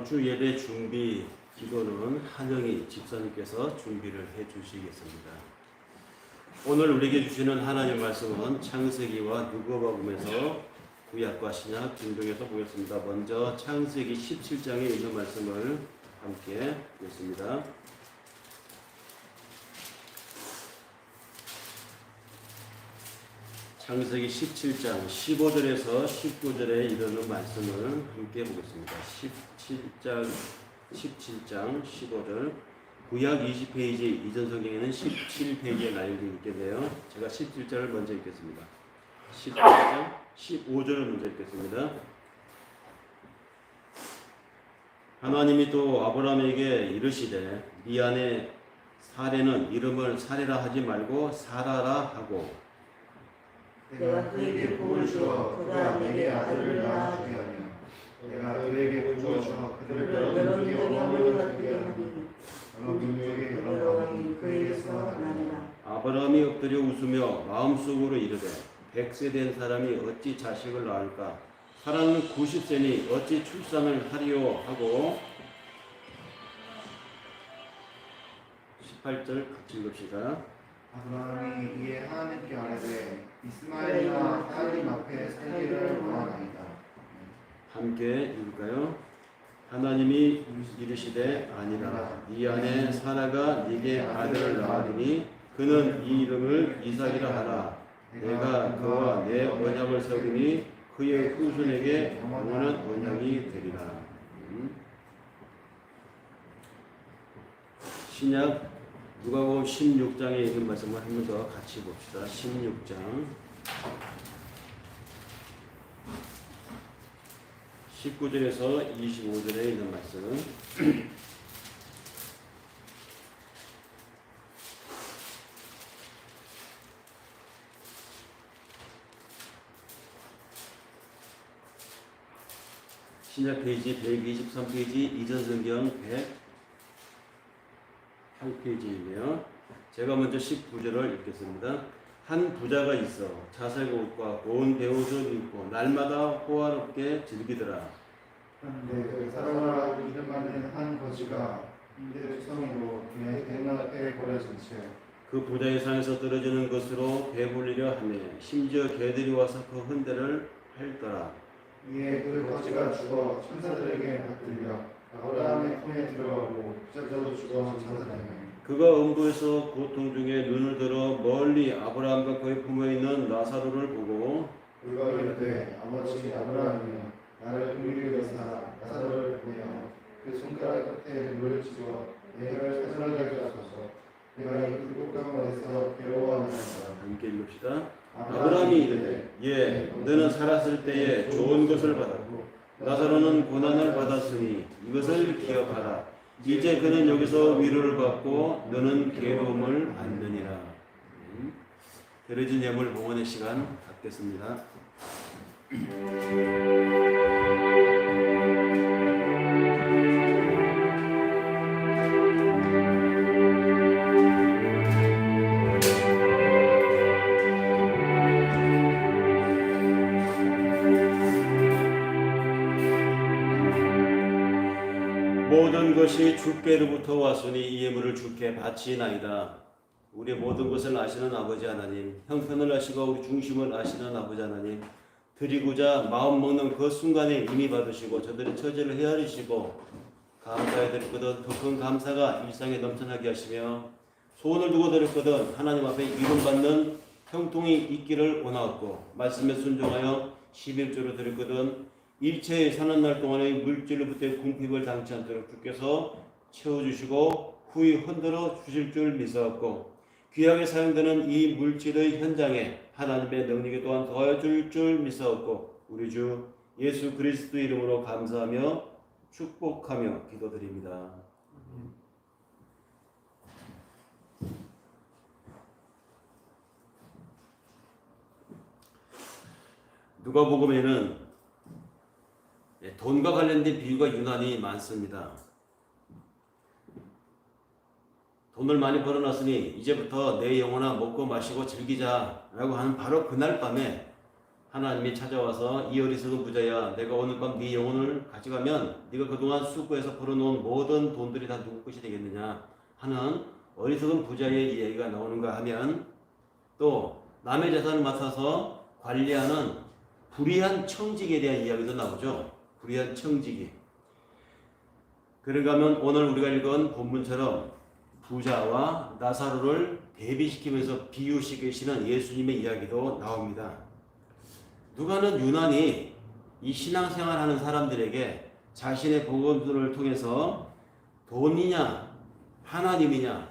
주 예배 준비 기도는 한영희 집사님께서 준비를 해 주시겠습니다. 오늘 우리에게 주시는 하나님 말씀은 창세기와 누가복음에서 구약과 신약 중동에서 보겠습니다. 먼저 창세기 17장에 있는 말씀을 함께 보겠습니다. 창세기 17장 15절에서 19절에 이르는 말씀을 함께 보겠습니다. 17장 15절 구약 20페이지 이전 성경에는 17페이지에 나열되어 있게 돼요. 제가 17절을 먼저 읽겠습니다. 17장 15절을 먼저 읽겠습니다. 하나님이 또 아브라함에게 이르시되 네 아내 사레는 이름을 사레라 하지 말고 사라라 하고 내가 그에게 복을 주어 그가 내게 아들을 낳아주게 하며 내가 그에게 복을 주어 그를 여러 민족의 어머니가 되게 하니 여러 민족의 여러 왕이 그에게서 나니라. 아브라함이 엎드려 웃으며 마음속으로 이르되 100세 된 사람이 어찌 자식을 낳을까? 사라는 90세니 어찌 출산을 하리요 하고 18절 같이 읽읍시다. 아브라함이 이에 하나님께 아뢰되 이스마엘이나 하나님 앞에 살기를 원하나이다. 함께 읽을까요? 하나님이 이르시되 아니라 네 아내 사라가 네게 아들을 낳으리니 그는 이 이름을 이삭이라 하라. 내가 그와 내 언약을 세우리니 그의 후손에게 영원한 언약이 되리라. 신약 누가복음 16장에 있는 말씀을 한 번 더 같이 봅시다. 16장 19절에서 25절에 있는 말씀. 신약 페이지 123페이지 이전 성경 108페이지이며 제가 먼저 19절을 읽겠습니다. 한 부자가 있어 자색 옷과 고운 배옷을 입고 날마다 호화롭게 즐기더라. 그런데 그 사라라 이름 받는 한 거지가 인대 투성이로 그의 대 앞에 버려진 채 그 부자의 상에서 떨어지는 것으로 배불리려 하며 심지어 개들이 와서 그 흔대를 핥더라. 이에 그 거지가 죽어 천사들에게 받들려 아브라함의 품에 들어가고 부자도 죽어 천사들에게 그가 음부에서 고통 중에 눈을 들어 멀리 아브라함과 그의 품에 있는 나사로를 보고 그가 이르되 아버지 아브라함이여 나를 긍휼히 여기사 나사로를 보내어 그 손가락 끝에 물을 찍어 내가 사절하게 하소서. 내가 이 굴곡 가운데서 괴로워하나이다. 함께 읽읍시다. 아브라함이 이르되 예 너는 살았을 때에 좋은 것을 받았고 나사로는 고난을 받았으니 이것을 기억하라. 이제 그는 여기서 위로를 받고 너는 괴로움을 안느니라. 베러진 예물 봉헌의 시간 갖겠습니다. 모든 것이 주께로부터 왔으니 이 예물을 주께 바치나이다. 우리의 모든 것을 아시는 아버지 하나님, 형편을 아시고 우리 중심을 아시는 아버지 하나님, 드리고자 마음 먹는 그 순간에 이미 받으시고 저들의 처지를 헤아리시고 감사해 드렸거든 더 큰 감사가 일상에 넘쳐나게 하시며 소원을 두고 드렸거든 하나님 앞에 이름받는 형통이 있기를 원하옵고 말씀에 순종하여 11조로 드렸거든 일체의 사는 날 동안의 물질로부터의 궁핍을 당치 않도록 주께서 채워주시고 후히 흔들어 주실 줄 믿사옵고 귀하게 사용되는 이 물질의 현장에 하나님의 능력이 또한 더하여 줄 믿사옵고 우리 주 예수 그리스도 이름으로 감사하며 축복하며 기도드립니다. 누가복음에는 돈과 관련된 비유가 유난히 많습니다. 돈을 많이 벌어놨으니 이제부터 내 영혼아 먹고 마시고 즐기자 라고 하는 바로 그날 밤에 하나님이 찾아와서 이 어리석은 부자야, 내가 오늘 밤 네 영혼을 가져가면 네가 그동안 수고해서 벌어놓은 모든 돈들이 다 누구 것이 되겠느냐 하는 어리석은 부자의 이야기가 나오는가 하면, 또 남의 재산을 맡아서 관리하는 불의한 청직에 대한 이야기도 나오죠. 불의한 청직이. 그런가 하면 오늘 우리가 읽은 본문처럼 부자와 나사로를 대비시키면서 비유시키시는 예수님의 이야기도 나옵니다. 누가는 유난히 이 신앙생활하는 사람들에게 자신의 복음을 통해서 돈이냐 하나님이냐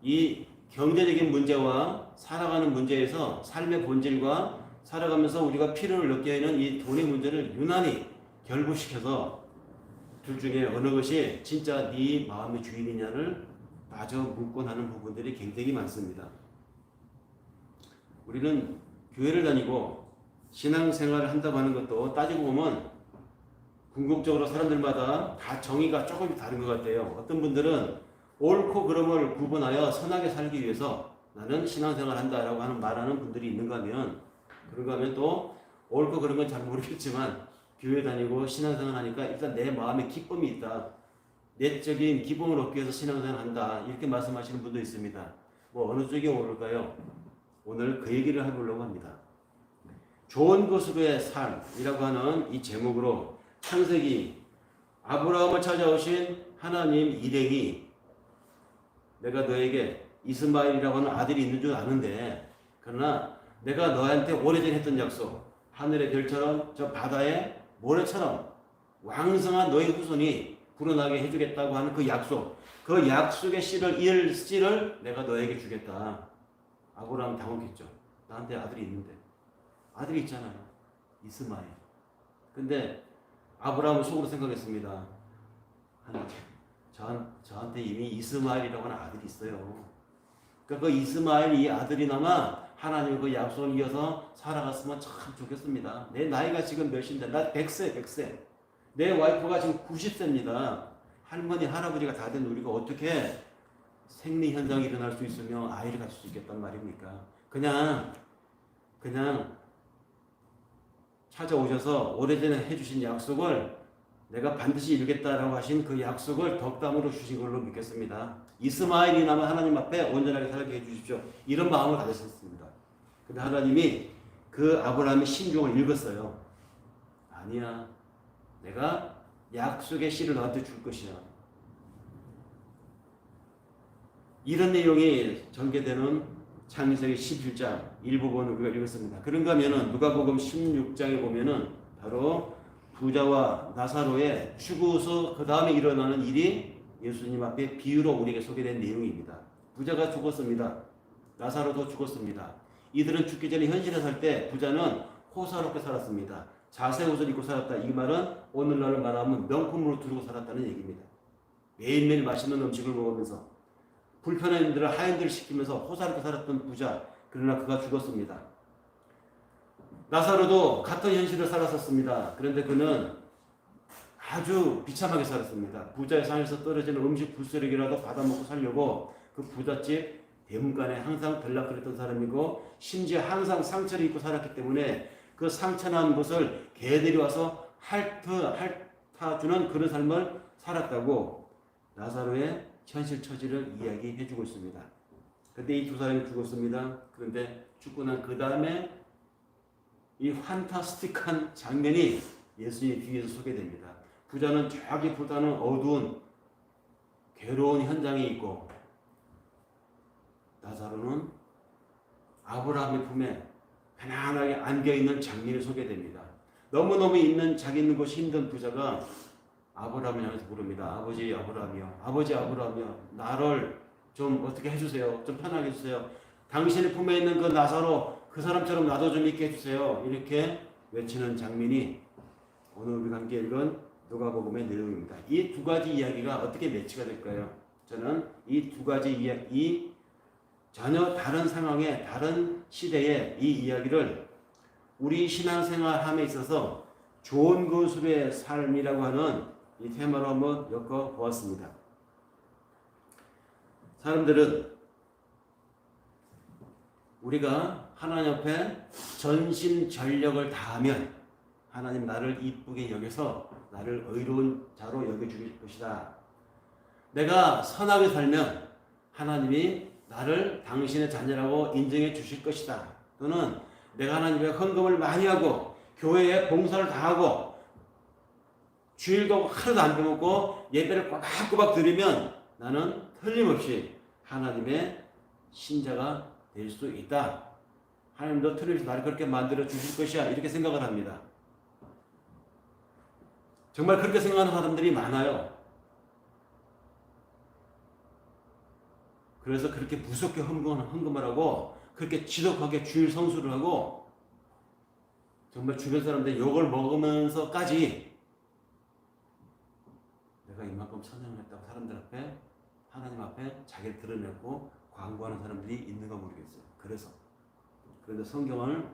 이 경제적인 문제와 살아가는 문제에서 삶의 본질과 살아가면서 우리가 필요를 느껴야 하는 이 돈의 문제를 유난히 결부시켜서 둘 중에 어느 것이 진짜 네 마음의 주인이냐를 마저 묻곤 하는 부분들이 굉장히 많습니다. 우리는 교회를 다니고 신앙생활을 한다고 하는 것도 따지고 보면 궁극적으로 사람들마다 다 정의가 조금 다른 것 같아요. 어떤 분들은 옳고 그름을 구분하여 선하게 살기 위해서 나는 신앙생활을 한다라고 하는 말하는 분들이 있는가 하면, 그런가 하면 또 옳고 그른 건 잘 모르겠지만 교회 다니고 신앙생활 하니까 일단 내 마음에 기쁨이 있다, 내적인 기쁨을 얻기 위해서 신앙생활을 한다, 이렇게 말씀하시는 분도 있습니다. 뭐 어느 쪽이 옳을까요? 오늘 그 얘기를 해보려고 합니다. 좋은 것으로의 삶이라고 하는 이 제목으로 창세기 아브라함을 찾아오신 하나님 일행이 내가 너에게 이스마엘이라고 하는 아들이 있는 줄 아는데, 그러나 내가 너한테 오래전에 했던 약속, 하늘의 별처럼 저 바다의 모래처럼 왕성한 너희 후손이 불어나게 해주겠다고 하는 그 약속, 그 약속의 씨를 이을 씨를 내가 너에게 주겠다. 아브라함 당혹했죠. 나한테 아들이 있는데, 아들이 있잖아요, 이스마엘. 근데 아브라함은 속으로 생각했습니다. 하나님, 저한테 이미 이스마엘이라고 하는 아들이 있어요. 그러니까 그 이스마엘 이 아들이나마 하나님 그 약속을 이어서 살아갔으면 참 좋겠습니다. 내 나이가 지금 몇인데, 나 100세. 내 와이프가 지금 90세입니다. 할머니, 할아버지가 다 된 우리가 어떻게 생리 현상이 일어날 수 있으며 아이를 가질 수 있겠단 말입니까? 그냥 찾아오셔서 오래전에 해주신 약속을 내가 반드시 이루겠다라고 하신 그 약속을 덕담으로 주신 걸로 믿겠습니다. 이스마엘이나마 하나님 앞에 온전하게 살게 해주십시오. 이런 마음을 가졌었습니다. 근데 하나님이 그 아브라함의 심중을 읽었어요. 아니야, 내가 약속의 씨를 너한테 줄 것이야. 이런 내용이 전개되는 창세기 17장 일부분을 우리가 읽었습니다. 그런가 하면은 누가복음 16장에 보면은 바로 부자와 나사로의 죽어서 그 다음에 일어나는 일이 예수님 앞에 비유로 우리에게 소개된 내용입니다. 부자가 죽었습니다. 나사로도 죽었습니다. 이들은 죽기 전에 현실에 살 때 부자는 호사롭게 살았습니다. 자색 옷을 입고 살았다. 이 말은 오늘날을 말하면 명품으로 두르고 살았다는 얘기입니다. 매일매일 맛있는 음식을 먹으면서 불편한 일들을 하인들을 시키면서 호사롭게 살았던 부자, 그러나 그가 죽었습니다. 나사로도 같은 현실을 살았었습니다. 그런데 그는 아주 비참하게 살았습니다. 부자의 상에서 떨어지는 음식 불쓰레기라도 받아먹고 살려고 그 부잣집 대문간에 항상 들락거렸던 사람이고, 심지어 항상 상처를 입고 살았기 때문에 그 상처난 곳을 개들이 와서 핥아주는 그런 삶을 살았다고 나사로의 현실 처지를 이야기해주고 있습니다. 그런데 이 두 사람이 죽었습니다. 그런데 죽고 난 그 다음에 이 판타스틱한 장면이 예수님 뒤에서 소개됩니다. 부자는 저기보다는 어두운 괴로운 현장에 있고, 나사로는 아브라함의 품에 편안하게 안겨있는 장면이 소개됩니다. 너무너무 자기 있는 곳이 힘든 부자가 아브라함을 향해서 부릅니다. 아버지 아브라함이요, 아버지 아브라함이요, 나를 좀 어떻게 해주세요. 좀 편하게 해주세요. 당신의 품에 있는 그 나사로, 그 사람처럼 나도 좀 있게 해주세요. 이렇게 외치는 장면이 오늘 우리가 함께 읽은 누가복음의 내용입니다. 이 두 가지 이야기가 어떻게 매치가 될까요? 저는 이 두 가지 이야기, 전혀 다른 상황에 다른 시대에 이 이야기를 우리 신앙생활함에 있어서 좋은 것으로의 삶이라고 하는 이 테마로 한번 엮어보았습니다. 사람들은 우리가 하나님 앞에 전심전력을 다하면 하나님 나를 이쁘게 여겨서 나를 의로운 자로 여겨주실 것이다. 내가 선하게 살면 하나님이 나를 당신의 자녀라고 인정해 주실 것이다. 또는 내가 하나님의 헌금을 많이 하고 교회에 봉사를 다하고 주일도 하루도 안 빼먹고 예배를 꼬박꼬박 드리면 나는 틀림없이 하나님의 신자가 될 수 있다. 하나님도 틀림없이 나를 그렇게 만들어 주실 것이야. 이렇게 생각을 합니다. 정말 그렇게 생각하는 사람들이 많아요. 그래서 그렇게 무섭게 헌금을 하고 그렇게 지독하게 주일 성수를 하고 정말 주변 사람들 욕을 먹으면서까지 내가 이만큼 선행을 했다고 사람들 앞에 하나님 앞에 자기를 드러내고 광고하는 사람들이 있는가 모르겠어요. 그런데 성경을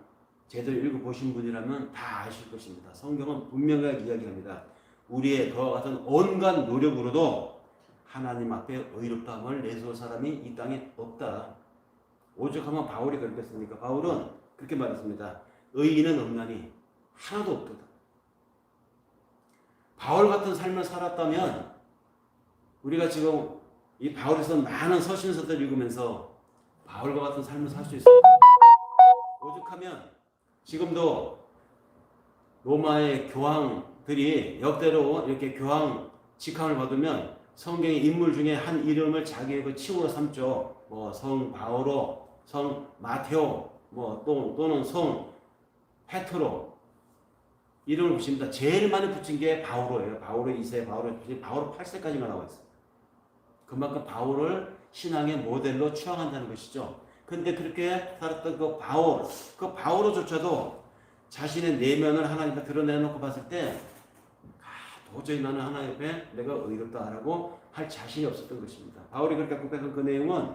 제대로 읽어보신 분이라면 다 아실 것입니다. 성경은 분명하게 이야기합니다. 우리의 그와 같은 온갖 노력으로도 하나님 앞에 의롭다함을 내세울 사람이 이 땅에 없다. 오죽하면 바울이 그랬겠습니까? 바울은 그렇게 말했습니다. 의인은 없나니 하나도 없도다. 바울 같은 삶을 살았다면 우리가 지금 이 바울이 쓴 많은 서신서들 읽으면서 바울과 같은 삶을 살 수 있습니다. 오죽하면 지금도 로마의 교황들이 역대로 이렇게 교황 직함을 받으면 성경의 인물 중에 한 이름을 자기의 그 칭호로 삼죠. 뭐 성 바오로, 성 마테오, 뭐 또는 성 페트로 이름을 붙입니다. 제일 많이 붙인 게 바오로예요. 바오로 2세, 바오로 8세까지가 나와 있어요. 그만큼 바울을 신앙의 모델로 추앙한다는 것이죠. 근데 그렇게 살았던 그 바오로조차도 자신의 내면을 하나님께 드러내놓고 봤을 때 도저히 나는 하나님 앞에 내가 의롭다라고 할 자신이 없었던 것입니다. 바울이 그렇게 고백한 그 내용은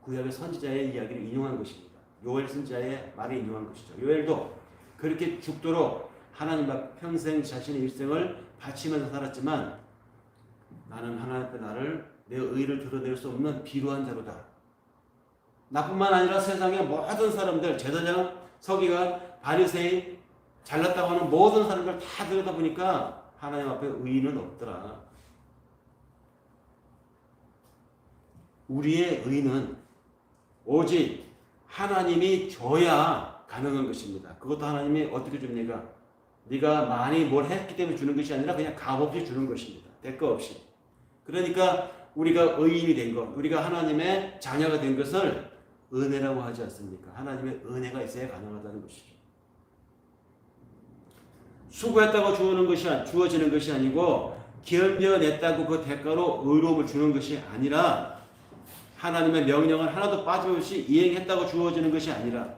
구약의 선지자의 이야기를 인용한 것입니다. 요엘 선지자의 말을 인용한 것이죠. 요엘도 그렇게 죽도록 하나님 앞 평생 자신의 일생을 바치면서 살았지만 나는 하나님 앞에 내 의를 드러낼 수 없는 비루한 자로다. 나뿐만 아니라 세상의 모든 사람들, 제사장, 서기관, 바리새인, 잘났다고 하는 모든 사람들 다 들여다보니까 하나님 앞에 의인은 없더라. 우리의 의는 오직 하나님이 줘야 가능한 것입니다. 그것도 하나님이 어떻게 줍니까? 네가 많이 뭘 했기 때문에 주는 것이 아니라 그냥 값없이 주는 것입니다. 대가 없이. 그러니까 우리가 의인이 된 것, 우리가 하나님의 자녀가 된 것을 은혜라고 하지 않습니까? 하나님의 은혜가 있어야 가능하다는 것이죠. 수고했다고 주어지는 것이 아니고 견뎌냈다고 그 대가로 의로움을 주는 것이 아니라 하나님의 명령을 하나도 빠짐없이 이행했다고 주어지는 것이 아니라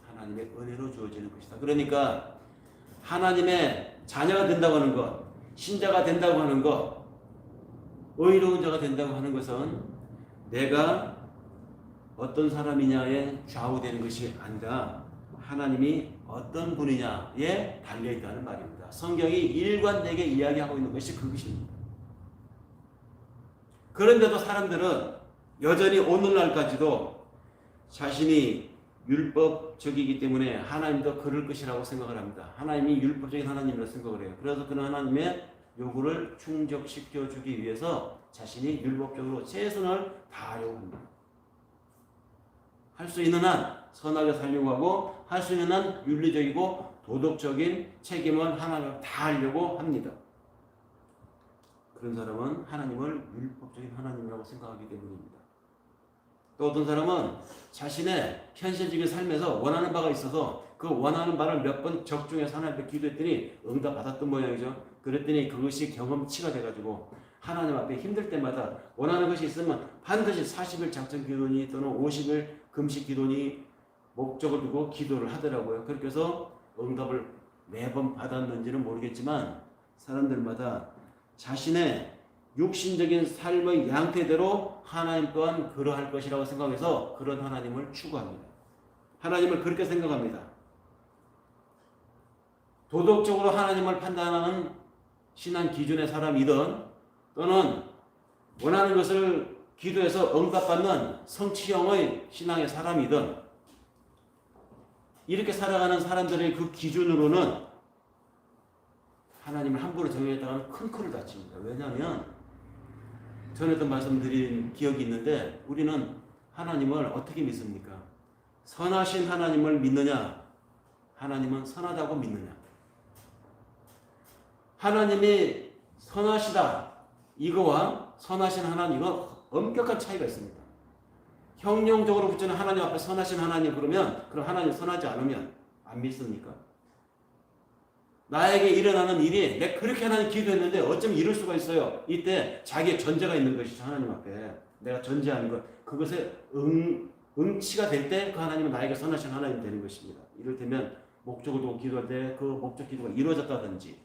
하나님의 은혜로 주어지는 것이다. 그러니까 하나님의 자녀가 된다고 하는 것, 신자가 된다고 하는 것, 의로운 자가 된다고 하는 것은 내가 어떤 사람이냐에 좌우되는 것이 아니라 하나님이 어떤 분이냐에 달려있다는 말입니다. 성경이 일관되게 이야기하고 있는 것이 그것입니다. 그런데도 사람들은 여전히 오늘날까지도 자신이 율법적이기 때문에 하나님도 그럴 것이라고 생각을 합니다. 하나님이 율법적인 하나님이라고 생각을 해요. 그래서 그는 하나님의 요구를 충족시켜주기 위해서 자신이 율법적으로 최선을 다하려고 합니다. 할 수 있는 한 선하게 살려고 하고 할 수 있는 한 윤리적이고 도덕적인 책임을 하나님을 다하려고 합니다. 그런 사람은 하나님을 율법적인 하나님이라고 생각하기 때문입니다. 또 어떤 사람은 자신의 현실적인 삶에서 원하는 바가 있어서 그 원하는 바를 몇 번 적중해서 하나님께 기도했더니 응답 받았던 모양이죠. 그랬더니 그것이 경험치가 돼가지고 하나님 앞에 힘들 때마다 원하는 것이 있으면 반드시 40일 작정 기도니 또는 50일 금식 기도니 목적을 두고 기도를 하더라고요. 그렇게 해서 응답을 매번 받았는지는 모르겠지만 사람들마다 자신의 육신적인 삶의 양태대로 하나님 또한 그러할 것이라고 생각해서 그런 하나님을 추구합니다. 하나님을 그렇게 생각합니다. 도덕적으로 하나님을 판단하는 신앙 기준의 사람이든 또는 원하는 것을 기도해서 응답받는 성취형의 신앙의 사람이든 이렇게 살아가는 사람들의 그 기준으로는 하나님을 함부로 정의했다가는 큰 코를 다칩니다. 왜냐하면 전에도 말씀드린 기억이 있는데 우리는 하나님을 어떻게 믿습니까? 선하신 하나님을 믿느냐? 하나님은 선하다고 믿느냐? 하나님이 선하시다 이거와 선하신 하나님은 엄격한 차이가 있습니다. 형용적으로 붙이는 하나님 앞에 선하신 하나님 그러면 그럼 하나님 선하지 않으면 안 믿습니까? 나에게 일어나는 일이 내가 그렇게 하나님 기도했는데 어쩜 이럴 수가 있어요. 이때 자기의 전제가 있는 것이죠. 하나님 앞에 내가 전제하는 것 그것에 응치가 될 때 그 하나님은 나에게 선하신 하나님이 되는 것입니다. 이를테면 목적을 두고 기도할 때 그 목적 기도가 이루어졌다든지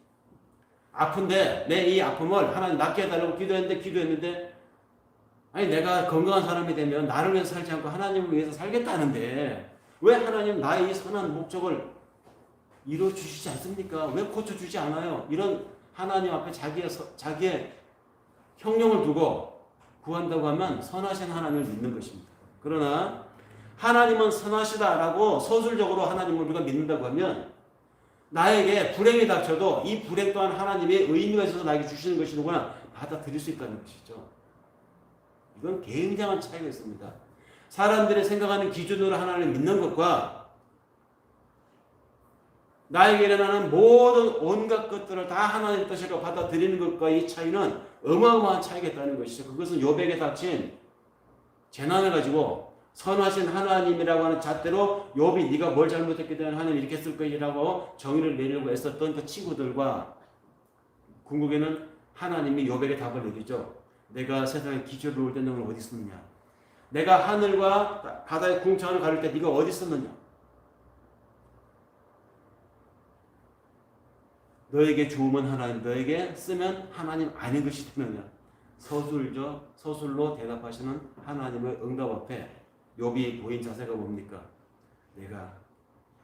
아픈데 내 이 아픔을 하나님 낫게 해달라고 기도했는데 아니 내가 건강한 사람이 되면 나를 위해서 살지 않고 하나님을 위해서 살겠다는데 왜 하나님 나의 이 선한 목적을 이루어주시지 않습니까? 왜 고쳐주지 않아요? 이런 하나님 앞에 자기의 형용을 두고 구한다고 하면 선하신 하나님을 믿는 것입니다. 그러나 하나님은 선하시다라고 서술적으로 하나님을 우리가 믿는다고 하면 나에게 불행이 닥쳐도 이 불행 또한 하나님의 의미가 있어서 나에게 주시는 것이구나 받아들일 수 있다는 것이죠. 이건 굉장한 차이가 있습니다. 사람들이 생각하는 기준으로 하나님을 믿는 것과 나에게 일어나는 모든 온갖 것들을 다 하나님의 뜻으로 받아들이는 것과 이 차이는 어마어마한 차이가 있다는 것이죠. 그것은 욥에게 닥친 재난을 가지고 선하신 하나님이라고 하는 잣대로 욥이 네가 뭘 잘못했기 때문에 하나님 이렇게 쓸 것이라고 정의를 내리려고 애썼던 그 친구들과 궁극에는 하나님이 욥에게 답을 내리죠. 내가 세상에 기초를 놓을 때 너는 어디 있었느냐? 내가 하늘과 바다의 궁창을 가를 때 네가 어디 있었느냐? 너에게 주으면 하나님, 너에게 쓰면 하나님 아닌 것이 되느냐? 서술로 대답하시는 하나님의 응답 앞에 욥이 보인 자세가 뭡니까? 내가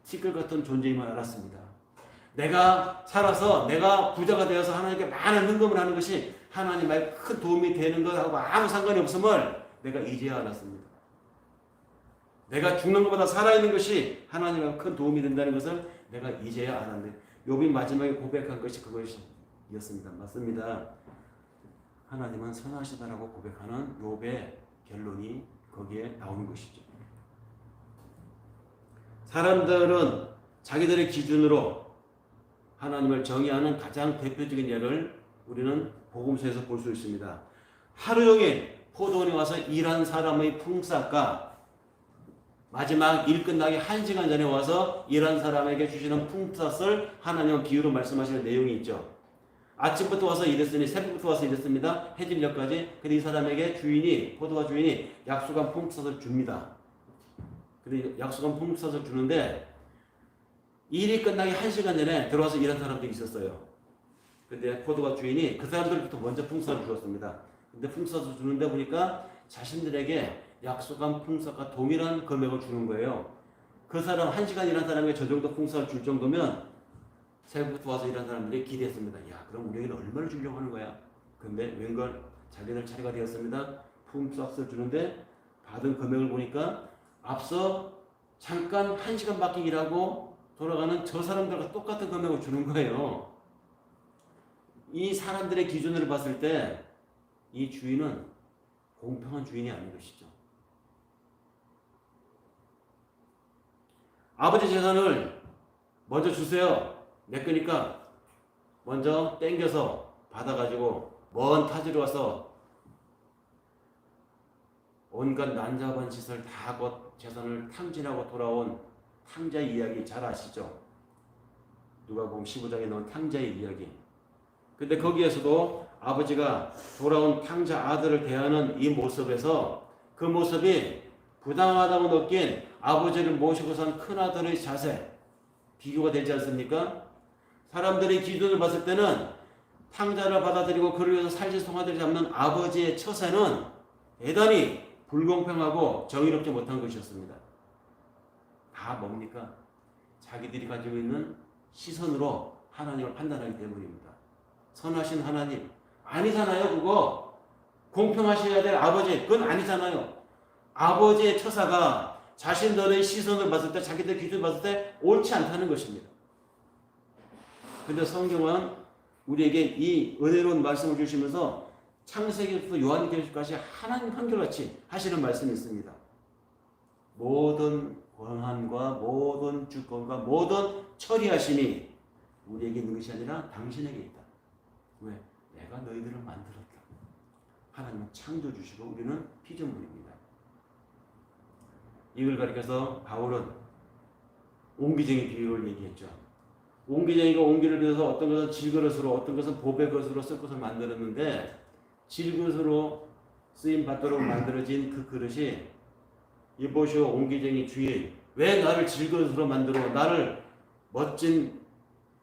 티끌 같은 존재임을 알았습니다. 내가 살아서 내가 부자가 되어서 하나님께 많은 헌금을 하는 것이 하나님의 큰 도움이 되는 것하고 아무 상관이 없음을 내가 이제야 알았습니다. 내가 죽는 것보다 살아있는 것이 하나님의 큰 도움이 된다는 것을 내가 이제야 알았네. 욥이 마지막에 고백한 것이 그것이었습니다. 맞습니다. 하나님은 선하시다라고 고백하는 욥의 결론이 거기에 나오는 것이죠. 사람들은 자기들의 기준으로 하나님을 정의하는 가장 대표적인 예를 우리는 복음서에서 볼 수 있습니다. 하루 종일 포도원에 와서 일한 사람의 품삯과 마지막 일 끝나기 1시간 전에 와서 일한 사람에게 주시는 품삯을 하나님은 비유로 말씀하시는 내용이 있죠. 아침부터 와서 일했으니 새벽부터 와서 일했습니다. 해질녘까지. 근데 이 사람에게 포도원 주인이 약속한 품삯을 줍니다. 근데 약속한 품삯을 주는데 일이 끝나기 1시간 전에 들어와서 일한 사람들이 있었어요. 근데 포도원 주인이 그 사람들부터 먼저 품삯을 주었습니다. 근데 품삯을 주는데 보니까 자신들에게 약속한 품삯과 동일한 금액을 주는 거예요. 그 사람 1시간 일한 사람에게 저 정도 품삯을 줄 정도면 새벽부터 와서 일한 사람들이 기대했습니다. 야, 그럼 우리에게 얼마를 주려고 하는 거야? 근데 웬걸 자기들 차례가 되었습니다. 품삯을 주는데 받은 금액을 보니까 앞서 잠깐 1시간밖에 일하고 돌아가는 저 사람들과 똑같은 금액을 주는 거예요. 이 사람들의 기준으로 봤을 때 이 주인은 공평한 주인이 아닌 것이죠. 아버지 재산을 먼저 주세요. 내 거니까 먼저 땡겨서 받아가지고 먼 타지로 와서 온갖 난잡한 짓을 다 하고 재산을 탕진하고 돌아온 탕자의 이야기 잘 아시죠? 누가복음 15장에 나온 탕자의 이야기. 근데 거기에서도 아버지가 돌아온 탕자 아들을 대하는 이 모습에서 그 모습이 부당하다고 느낀 아버지를 모시고 산 큰아들의 자세 비교가 되지 않습니까? 사람들의 기준을 봤을 때는 탕자를 받아들이고 그를 위해서 살지 송아지를 잡는 아버지의 처세는 대단히 불공평하고 정의롭지 못한 것이었습니다. 다 뭡니까? 자기들이 가지고 있는 시선으로 하나님을 판단하기 때문입니다. 선하신 하나님 아니잖아요. 그거 공평하셔야 될 아버지, 그건 아니잖아요. 아버지의 처사가 자신들의 시선을 봤을 때, 자기들 기준을 봤을 때 옳지 않다는 것입니다. 근데 성경은 우리에게 이 은혜로운 말씀을 주시면서 창세기부터 요한계시까지 하나님 한결같이 하시는 말씀이 있습니다. 모든 권한과 모든 주권과 모든 처리하심이 우리에게 있는 것이 아니라 당신에게 있다. 왜? 내가 너희들을 만들었다. 하나님은 창조주시고 우리는 피조물입니다. 이걸 가리켜서 바울은 옹기쟁이 비유를 얘기했죠. 옹기쟁이가 옹기를 빚어서 어떤 것은 질그릇으로 어떤 것은 보배 것으로 쓸 것을 만들었는데 질그릇으로 쓰임 받도록 만들어진 그 그릇이 이보시오 옹기쟁이 주인, 왜 나를 질그릇으로 만들어 나를 멋진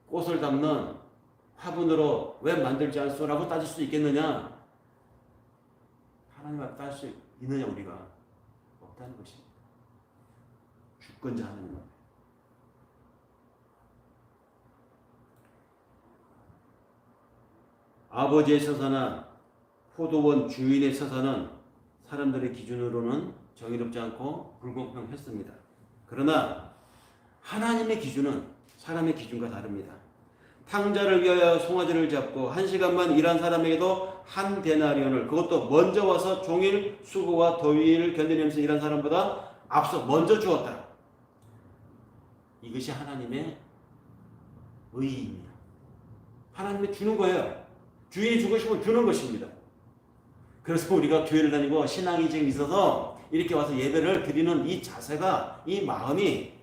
꽃을 담는 화분으로 왜 만들지 않소? 라고 따질 수 있겠느냐? 하나님 앞에 따질 수 있느냐? 우리가 없다는 것입니다. 주권자 하나님 앞에. 아버지의 처사나 포도원 주인의 처사는 사람들의 기준으로는 정의롭지 않고 불공평했습니다. 그러나 하나님의 기준은 사람의 기준과 다릅니다. 탕자를 위하여 송아지를 잡고 1시간만 일한 사람에게도 한 데나리온을, 그것도 먼저 와서 종일 수고와 더위를 견디면서 일한 사람보다 앞서 먼저 주었다. 이것이 하나님의 의의입니다. 하나님이 주는 거예요. 주인이 주고 싶으면 주는 것입니다. 그래서 우리가 교회를 다니고 신앙이 지금 있어서 이렇게 와서 예배를 드리는 이 자세가, 이 마음이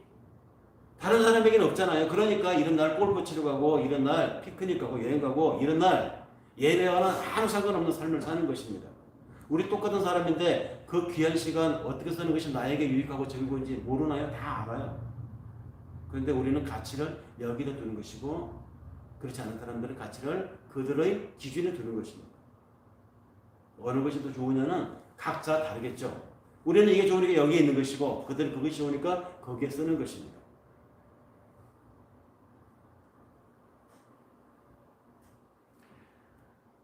다른 사람에게는 없잖아요. 그러니까 이런 날 골프 치러 가고, 이런 날 피크닉 가고, 여행 가고, 이런 날 예배와는 아무 상관없는 삶을 사는 것입니다. 우리 똑같은 사람인데 그 귀한 시간 어떻게 쓰는 것이 나에게 유익하고 즐거운지 모르나요? 다 알아요. 그런데 우리는 가치를 여기다 두는 것이고, 그렇지 않은 사람들은 가치를 그들의 기준에 두는 것입니다. 어느 것이 더 좋으냐는 각자 다르겠죠. 우리는 이게 좋으니까 여기에 있는 것이고, 그들은 그것이 좋으니까 거기에 쓰는 것입니다.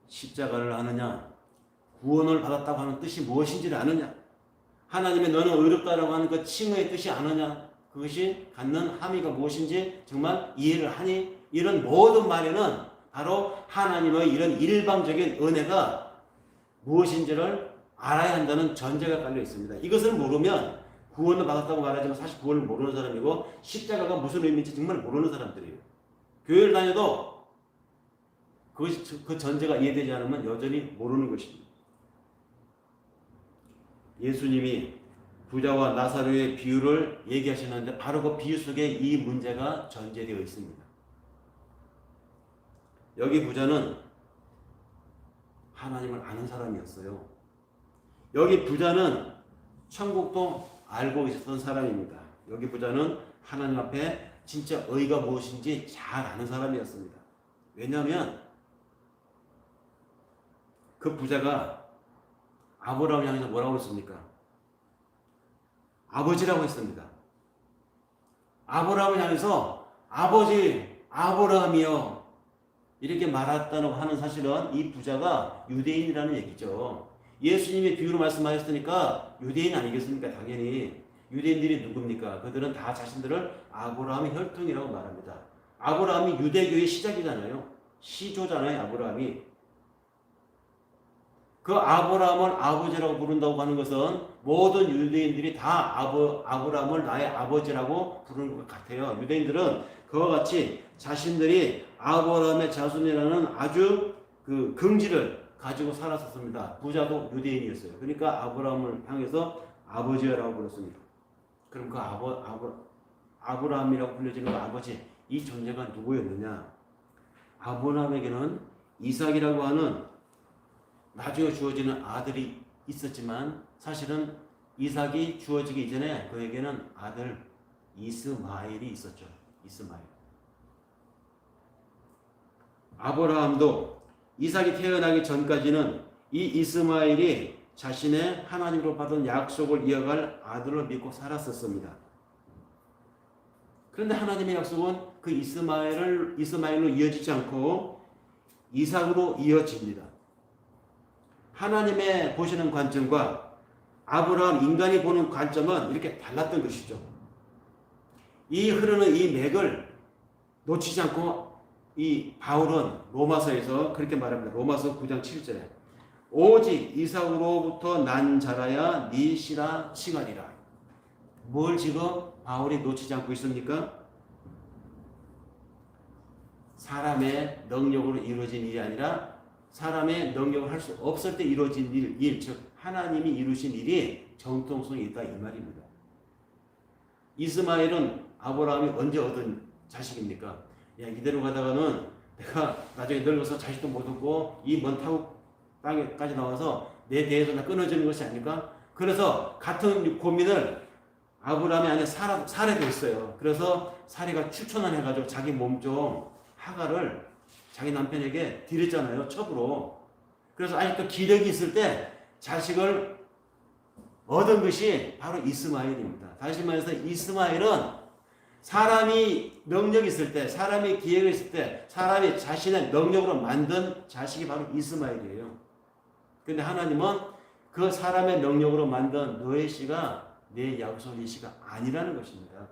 십자가를 아느냐, 구원을 받았다고 하는 뜻이 무엇인지를 아느냐, 하나님의 너는 의롭다라고 하는 그 칭의의 뜻이 아느냐, 그것이 갖는 함의가 무엇인지 정말 이해를 하니, 이런 모든 말에는 바로 하나님의 이런 일방적인 은혜가 무엇인지를 알아야 한다는 전제가 깔려 있습니다. 이것을 모르면 구원을 받았다고 말하지만 사실 구원을 모르는 사람이고, 십자가가 무슨 의미인지 정말 모르는 사람들이에요. 교회를 다녀도 그 전제가 이해되지 않으면 여전히 모르는 것입니다. 예수님이 부자와 나사로의 비유를 얘기하시는데 바로 그 비유 속에 이 문제가 전제되어 있습니다. 여기 부자는 하나님을 아는 사람이었어요. 여기 부자는 천국도 알고 있었던 사람입니다. 여기 부자는 하나님 앞에 진짜 의가 무엇인지 잘 아는 사람이었습니다. 왜냐하면 그 부자가 아브라함을 향해서 뭐라고 했습니까? 아버지라고 했습니다. 아브라함을 향해서 아버지 아브라함이요 이렇게 말했다고 하는 사실은 이 부자가 유대인이라는 얘기죠. 예수님이 비유로 말씀하셨으니까 유대인 아니겠습니까? 당연히 유대인들이 누굽니까? 그들은 다 자신들을 아브라함의 혈통이라고 말합니다. 아브라함이 유대교의 시작이잖아요. 시조잖아요. 아브라함이. 그 아브라함을 아버지라고 부른다고 하는 것은 모든 유대인들이 다 아브라함을 나의 아버지라고 부르는 것 같아요. 유대인들은 그와 같이 자신들이 아브라함의 자손이라는 아주 그 긍지를 가지고 살았었습니다. 부자도 유대인이었어요. 그러니까 아브라함을 향해서 아버지라고 불렀습니다. 그럼 그 아브라함이라고 불려지는 그 아버지, 이 존재가 누구였느냐? 아브라함에게는 이삭이라고 하는 나중에 주어지는 아들이 있었지만 사실은 이삭이 주어지기 이전에 그에게는 아들 이스마엘이 있었죠. 이스마엘. 아브라함도 이삭이 태어나기 전까지는 이 이스마엘이 자신의 하나님으로 받은 약속을 이어갈 아들을 믿고 살았었습니다. 그런데 하나님의 약속은 그 이스마엘로 이어지지 않고 이삭으로 이어집니다. 하나님의 보시는 관점과 아브라함 인간이 보는 관점은 이렇게 달랐던 것이죠. 이 흐르는 이 맥을 놓치지 않고 이 바울은 로마서에서 그렇게 말합니다. 로마서 9장 7절에 오직 이삭으로부터 난 자라야 네 씨라 칭하리라. 뭘 지금 바울이 놓치지 않고 있습니까? 사람의 능력으로 이루어진 일이 아니라 사람의 능력을 할 수 없을 때 이루어진 일, 즉 하나님이 이루신 일이 정통성이 있다 이 말입니다. 이스마엘은 아브라함이 언제 얻은 자식입니까? 야, 이대로 가다가는 내가 나중에 늙어서 자식도 못 얻고 이 먼 타국 땅에까지 나와서 내 대에서 나 끊어지는 것이 아닐까? 그래서 같은 고민을 아브라함이 아니라 사례도 있어요. 그래서 사례가 추천을 해가지고 자기 몸종 하가를 자기 남편에게 드렸잖아요. 첩으로. 그래서 아직도 기력이 있을 때 자식을 얻은 것이 바로 이스마엘입니다. 다시 말해서 이스마엘은 사람이 능력이 있을 때, 사람이 기회가 있을 때, 사람이 자신의 능력으로 만든 자식이 바로 이스마엘이에요. 근데 하나님은 그 사람의 능력으로 만든 너의 씨가 내 약속의 씨가 아니라는 것입니다.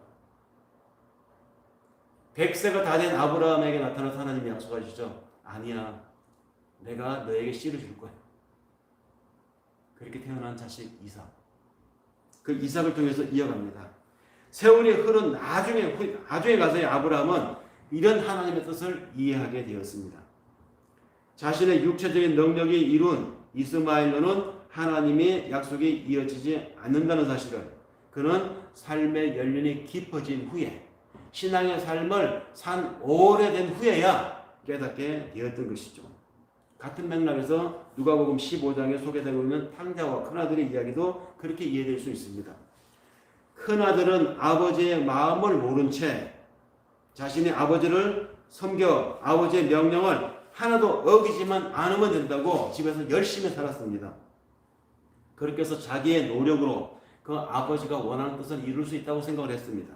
100세가 다 된 아브라함에게 나타나서 하나님이 약속하시죠. 아니야. 내가 너에게 씨를 줄 거야. 그렇게 태어난 자식 이삭. 그 이삭을 통해서 이어갑니다. 세월이 흐른 나중에 가서야 아브라함은 이런 하나님의 뜻을 이해하게 되었습니다. 자신의 육체적인 능력이 이룬 이스마엘로는 하나님의 약속이 이어지지 않는다는 사실을 그는 삶의 연륜이 깊어진 후에 신앙의 삶을 산 오래된 후에야 깨닫게 되었던 것이죠. 같은 맥락에서 누가복음 15장에 소개되고 있는 탕자와 큰아들의 이야기도 그렇게 이해될 수 있습니다. 큰아들은 아버지의 마음을 모른 채 자신의 아버지를 섬겨 아버지의 명령을 하나도 어기지만 않으면 된다고 집에서 열심히 살았습니다. 그렇게 해서 자기의 노력으로 그 아버지가 원하는 뜻을 이룰 수 있다고 생각을 했습니다.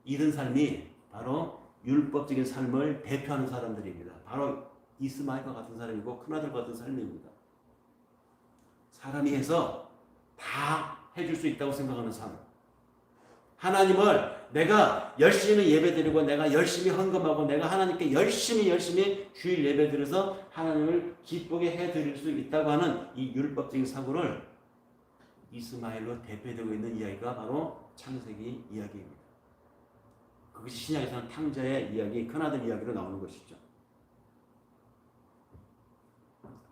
이런 삶이 바로 율법적인 삶을 대표하는 사람들입니다. 바로 이스마엘과 같은 사람이고 큰아들과 같은 삶입니다. 사람이 해서 다 해줄 수 있다고 생각하는 삶. 하나님을 내가 열심히 예배드리고 내가 열심히 헌금하고 내가 하나님께 열심히 주일 예배드려서 하나님을 기쁘게 해드릴 수 있다고 하는 이 율법적인 사고를 이스마엘로 대표되고 있는 이야기가 바로 창세기 이야기입니다. 그것이 신약에서는 탕자의 이야기, 큰아들 이야기로 나오는 것이죠.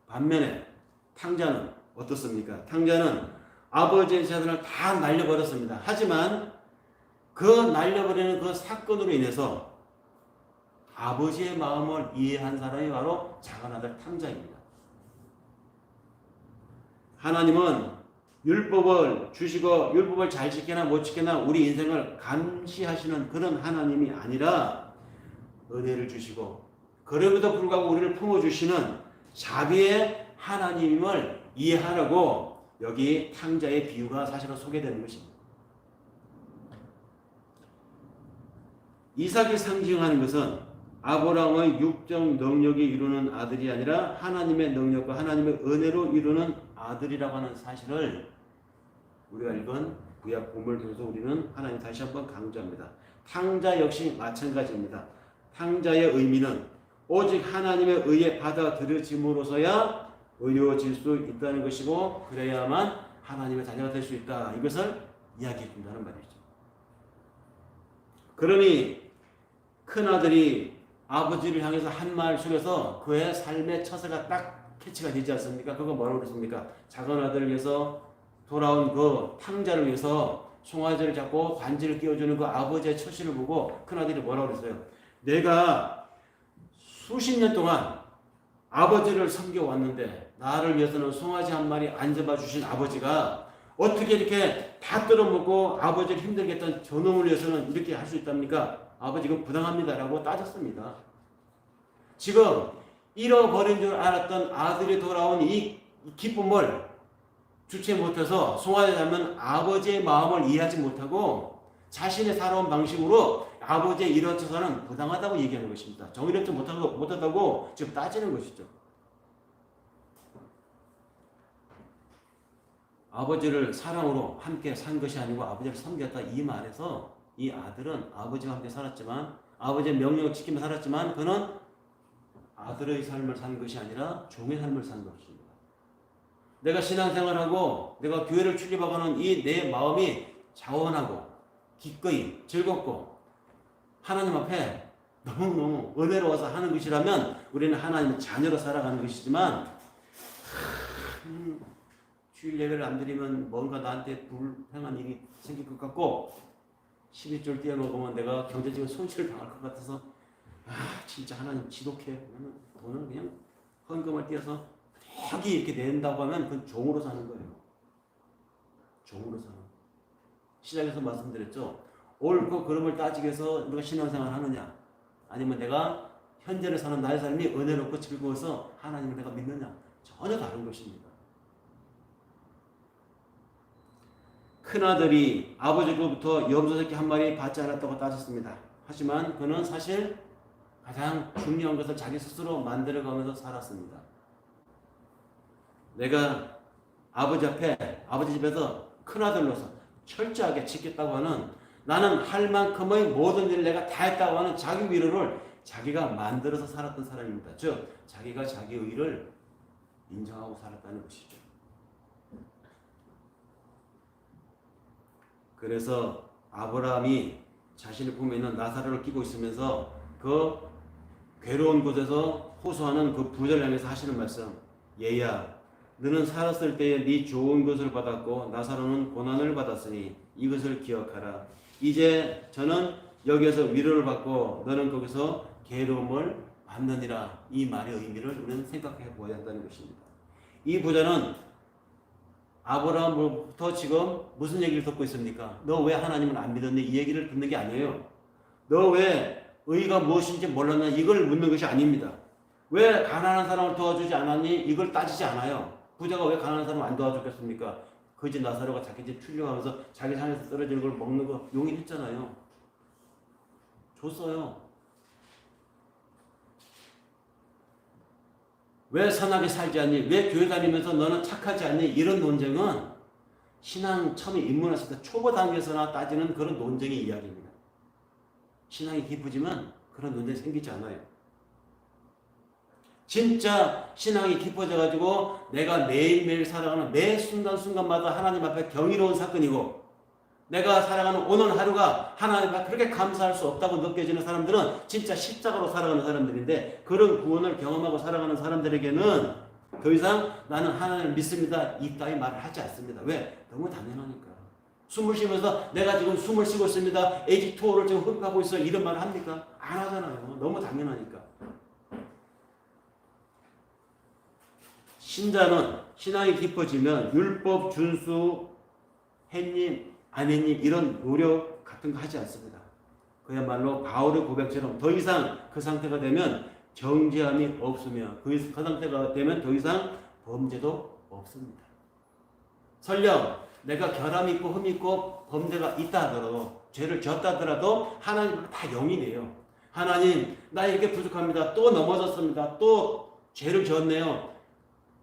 반면에 탕자는 어떻습니까? 탕자는 아버지의 재산을 다 날려버렸습니다. 하지만 그 날려버리는 그 사건으로 인해서 아버지의 마음을 이해한 사람이 바로 작은 아들 탕자입니다. 하나님은 율법을 주시고 율법을 잘 지키나 못 지키나 우리 인생을 감시하시는 그런 하나님이 아니라 은혜를 주시고 그럼에도 불구하고 우리를 품어주시는 자비의 하나님을 이해하려고 여기 탕자의 비유가 사실은 소개되는 것입니다. 이삭이 상징하는 것은 아브라함의 육적 능력이 이루는 아들이 아니라 하나님의 능력과 하나님의 은혜로 이루는 아들이라고 하는 사실을 우리가 읽은 구약 본문을 통해서 우리는 하나님 다시 한번 강조합니다. 탕자 역시 마찬가지입니다. 탕자의 의미는 오직 하나님의 의에 받아들여짐으로써야 의로워질 수 있다는 것이고 그래야만 하나님의 자녀가 될 수 있다. 이것을 이야기해 준다는 말이죠. 그러니 큰아들이 아버지를 향해서 한 말 속에서 그의 삶의 처세가 딱 캐치가 되지 않습니까? 그거 뭐라고 그랬습니까? 작은 아들을 위해서 돌아온 그 탕자를 위해서 송아지를 잡고 반지를 끼워주는 그 아버지의 처신을 보고 큰아들이 뭐라고 그랬어요? 내가 수십 년 동안 아버지를 섬겨왔는데 나를 위해서는 송아지 한 마리 안 잡아주신 아버지가 어떻게 이렇게 다 뜯어먹고 아버지를 힘들게 했던 저놈을 위해서는 이렇게 할 수 있답니까? 아버지 이건 부당합니다 라고 따졌습니다. 지금 잃어버린 줄 알았던 아들이 돌아온 이 기쁨을 주체 못해서 송아지 잡는 아버지의 마음을 이해하지 못하고 자신의 살아온 방식으로 아버지의 이런 처사는 부당하다고 얘기하는 것입니다. 정의롭지 못하다고 지금 따지는 것이죠. 아버지를 사랑으로 함께 산 것이 아니고 아버지를 섬겼다 이 말에서 이 아들은 아버지와 함께 살았지만 아버지의 명령을 지키며 살았지만 그는 아들의 삶을 산 것이 아니라 종의 삶을 산 것입니다. 내가 신앙생활하고 내가 교회를 출입하고는 이 내 마음이 자원하고 기꺼이 즐겁고 하나님 앞에 너무너무 은혜로워서 하는 것이라면 우리는 하나님의 자녀로 살아가는 것이지만 주일 예배를 안 드리면 뭔가 나한테 불행한 일이 생길 것 같고 12절 뛰어넘으면 내가 경제적인 손실을 당할 것 같아서 진짜 하나님 지독해. 돈은 그냥 헌금을 띄어서 여기 이렇게 낸다고 하면 그건 종으로 사는 거예요. 종으로 사는 거예요. 시작에서 말씀드렸죠. 옳고 그름을 따지기 위해서 우리가 신앙생활을 하느냐 아니면 내가 현재를 사는 나의 삶이 은혜롭고 즐거워서 하나님을 내가 믿느냐 전혀 다른 것입니다. 큰아들이 아버지로부터 염소 새끼 한 마리 받지 않았다고 따졌습니다. 하지만 그는 사실 가장 중요한 것을 자기 스스로 만들어가면서 살았습니다. 내가 아버지 앞에 아버지 집에서 큰아들로서 철저하게 지켰다고 하는 나는 할 만큼의 모든 일을 내가 다 했다고 하는 자기 위로를 자기가 만들어서 살았던 사람입니다. 즉 자기가 자기 의를 인정하고 살았다는 것이죠. 그래서 아브라함이 자신의 품에 있는 나사로를 끼고 있으면서 그 괴로운 곳에서 호소하는 그 부자를 향해서 하시는 말씀, 얘야 너는 살았을 때에 네 좋은 것을 받았고 나사로는 고난을 받았으니 이것을 기억하라. 이제 저는 여기에서 위로를 받고 너는 거기서 괴로움을 받느니라. 이 말의 의미를 우리는 생각해 보아야 한다는 것입니다. 이 부자는 아브라함으로부터 지금 무슨 얘기를 듣고 있습니까? 너 왜 하나님을 안 믿었니? 이 얘기를 듣는 게 아니에요. 너 왜 의가 무엇인지 몰랐냐? 이걸 묻는 것이 아닙니다. 왜 가난한 사람을 도와주지 않았니? 이걸 따지지 않아요. 부자가 왜 가난한 사람을 안 도와줬겠습니까? 그 집 나사로가 자기 집 출려가면서 자기 산에서 떨어지는 걸 먹는 거 용인했잖아요. 줬어요. 왜 선하게 살지 않니? 왜 교회 다니면서 너는 착하지 않니? 이런 논쟁은 신앙 처음에 입문했을 때 초보 단계에서나 따지는 그런 논쟁의 이야기입니다. 신앙이 깊어지면 그런 논쟁이 생기지 않아요. 진짜 신앙이 깊어져가지고 내가 매일매일 살아가는 매 순간순간마다 하나님 앞에 경이로운 사건이고 내가 살아가는 오늘 하루가 하나님 앞에 그렇게 감사할 수 없다고 느껴지는 사람들은 진짜 십자가로 살아가는 사람들인데 그런 구원을 경험하고 살아가는 사람들에게는 더 이상 나는 하나님을 믿습니다 이따위 말을 하지 않습니다. 왜? 너무 당연하니까. 숨을 쉬면서 내가 지금 숨을 쉬고 있습니다. H2O를 지금 흡입하고 있어요. 이런 말을 합니까? 안 하잖아요. 너무 당연하니까. 신자는 신앙이 깊어지면 율법 준수 했니 안 했니 이런 노력 같은 거 하지 않습니다. 그야말로 바울의 고백처럼 더 이상 그 상태가 되면 정죄함이 없으며 그 상태가 되면 더 이상 범죄도 없습니다. 설령 내가 결함이 있고 흠이 있고 범죄가 있다 하더라도 죄를 졌다 하더라도 하나님은 다 영이네요. 하나님 나 이렇게 부족합니다. 또 넘어졌습니다. 또 죄를 졌네요.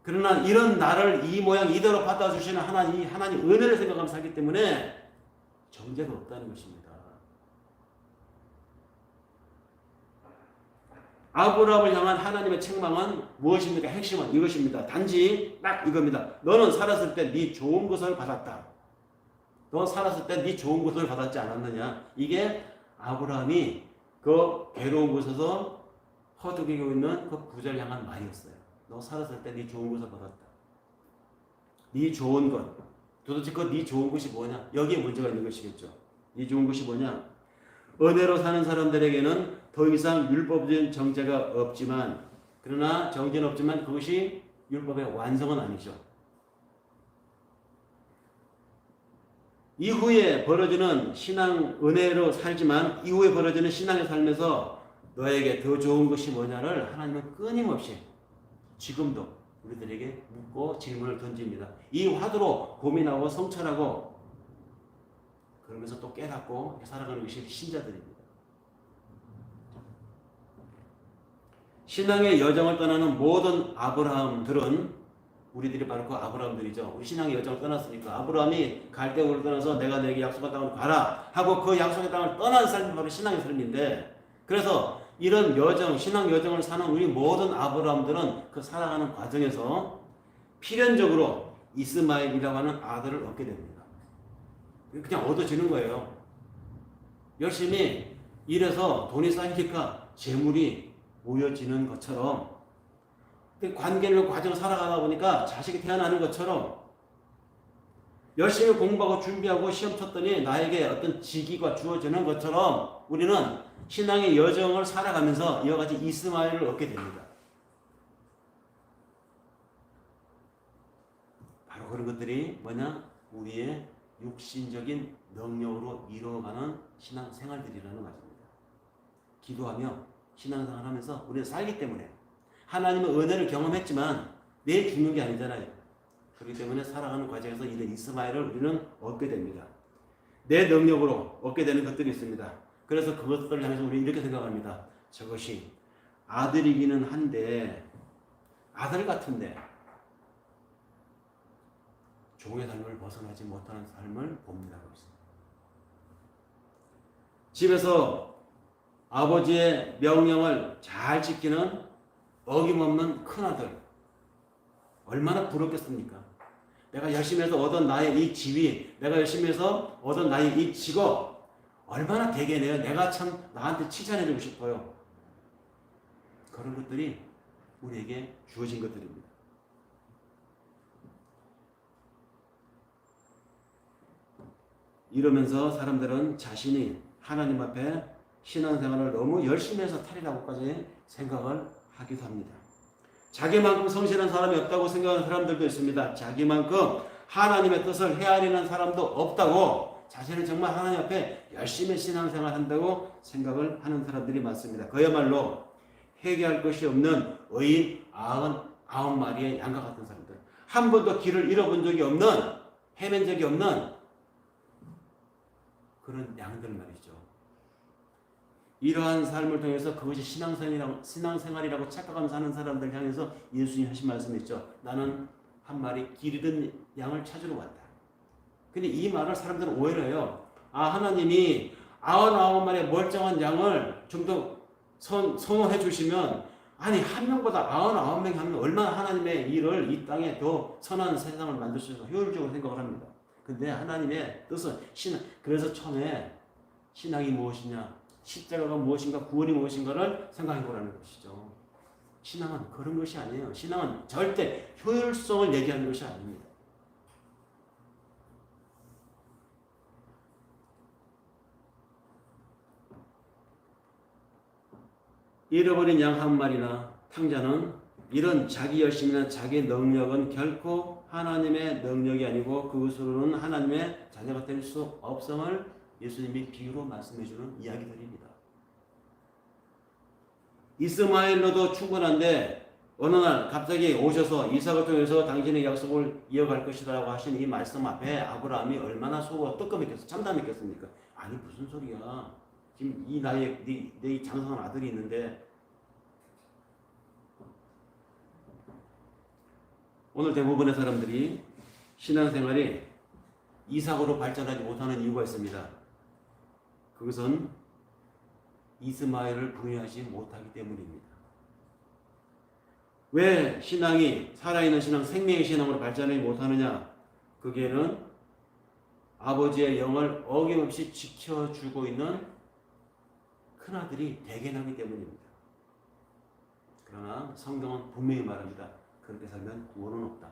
그러나 이런 나를 이 모양 이대로 받아주시는 하나님 은혜를 생각하며 살기 때문에 정죄가 없다는 것입니다. 아브라함을 향한 하나님의 책망은 무엇입니까? 핵심은 이것입니다. 단지 딱 이겁니다. 너는 살았을 때 네 좋은 것을 받았다. 너 살았을 때 네 좋은 것을 받았지 않았느냐? 이게 아브라함이 그 괴로운 곳에서 허덕이고 있는 그 부자를 향한 말이었어요. 너 살았을 때 네 좋은 것을 받았다. 네 좋은 것. 도대체 그 네 좋은 것이 뭐냐? 여기에 문제가 있는 것이겠죠. 네 좋은 것이 뭐냐? 은혜로 사는 사람들에게는 더 이상 율법적인 정죄가 없지만 그러나 정죄는 없지만 그것이 율법의 완성은 아니죠. 이후에 벌어지는 신앙 은혜로 살지만 이후에 벌어지는 신앙의 삶에서 너에게 더 좋은 것이 뭐냐를 하나님은 끊임없이 지금도 우리들에게 묻고 질문을 던집니다. 이 화두로 고민하고 성찰하고 그러면서 또 깨닫고 살아가는 것이 신자들입니다. 신앙의 여정을 떠나는 모든 아브라함들은 우리들이 바로 그 아브라함들이죠. 우리 신앙의 여정을 떠났으니까 아브라함이 갈대우를 떠나서 내가 너에게 약속한 땅으로 가라 하고 그 약속의 땅을 떠난 사람이 바로 신앙의 사람인데, 그래서 이런 여정, 신앙 여정을 사는 우리 모든 아브라함들은 그 살아가는 과정에서 필연적으로 이스마엘이라고 하는 아들을 얻게 됩니다. 그냥 얻어지는 거예요. 열심히 일해서 돈이 쌓이니까 재물이 모여지는 것처럼, 관계를 과정을 살아가다 보니까 자식이 태어나는 것처럼, 열심히 공부하고 준비하고 시험 쳤더니 나에게 어떤 직위가 주어지는 것처럼 우리는 신앙의 여정을 살아가면서 이와 같이 이스마엘을 얻게 됩니다. 바로 그런 것들이 뭐냐? 우리의 육신적인 능력으로 이루어가는 신앙생활들이라는 것입니다. 기도하며 신앙생활 하면서 우리는 살기 때문에, 하나님의 은혜를 경험했지만 내일 죽는 게 아니잖아요. 그렇기 때문에 살아가는 과정에서 이런 이스마엘을 우리는 얻게 됩니다. 내 능력으로 얻게 되는 것들이 있습니다. 그래서 그것들을 향해서 우리는 이렇게 생각합니다. 저것이 아들이기는 한데, 아들 같은데 종의 삶을 벗어나지 못하는 삶을 봅니다. 집에서 아버지의 명령을 잘 지키는 어김없는 큰아들, 얼마나 부럽겠습니까? 내가 열심히 해서 얻은 나의 이 지위, 내가 열심히 해서 얻은 나의 이 직업, 얼마나 대견해요. 내가 참 나한테 칭찬해주고 싶어요. 그런 것들이 우리에게 주어진 것들입니다. 이러면서 사람들은 자신이 하나님 앞에 신앙생활을 너무 열심히 해서 탈이라고까지 생각을 하기도 합니다. 자기만큼 성실한 사람이 없다고 생각하는 사람들도 있습니다. 자기만큼 하나님의 뜻을 헤아리는 사람도 없다고, 자신은 정말 하나님 앞에 열심히 신앙생활 한다고 생각을 하는 사람들이 많습니다. 그야말로 회개할 것이 없는 의인 99마리의 양과 같은 사람들, 한 번도 길을 잃어본 적이 없는, 헤맨 적이 없는 그런 양들 말이죠. 이러한 삶을 통해서 그것이 신앙생활이라고 착각하면서 사는 사람들 향해서 예수님이 하신 말씀이 있죠. 나는 한 마리 길 잃은 양을 찾으러 왔다. 근데 이 말을 사람들은 오해를 해요. 하나님이 99마리의 멀쩡한 양을 좀 더 선호해 주시면, 아니 한 명보다 99명이 하면 얼마나 하나님의 일을 이 땅에 더 선한 세상을 만들 수 있어서 효율적으로 생각을 합니다. 근데 하나님의 뜻은 그래서 처음에 신앙이 무엇이냐, 십자가가 무엇인가, 구원이 무엇인가를 생각해 보라는 것이죠. 신앙은 그런 것이 아니에요. 신앙은 절대 효율성을 얘기하는 것이 아닙니다. 잃어버린 양 한 마리나 탕자는 이런 자기 열심이나 자기 능력은 결코 하나님의 능력이 아니고 그것으로는 하나님의 자녀가 될 수 없음을 예수님이 비유로 말씀해 주는 이야기들입니다. 이스마엘로도 충분한데 어느 날 갑자기 오셔서 이삭을 통해서 당신의 약속을 이어갈 것이라고 하신 이 말씀 앞에 아브라함이 얼마나 속으로 뜨끔했겠어, 참담했겠습니까? 아니 무슨 소리야, 지금 이 나이에 내 장성한 아들이 있는데. 오늘 대부분의 사람들이 신앙생활이 이삭으로 발전하지 못하는 이유가 있습니다. 그것은 이스마엘을 부인하지 못하기 때문입니다. 왜 신앙이, 살아있는 신앙, 생명의 신앙으로 발전하지 못하느냐? 그게는 아버지의 영을 어김없이 지켜주고 있는 큰아들이 대견하기 때문입니다. 그러나 성경은 분명히 말합니다. 그렇게 살면 구원은 없다.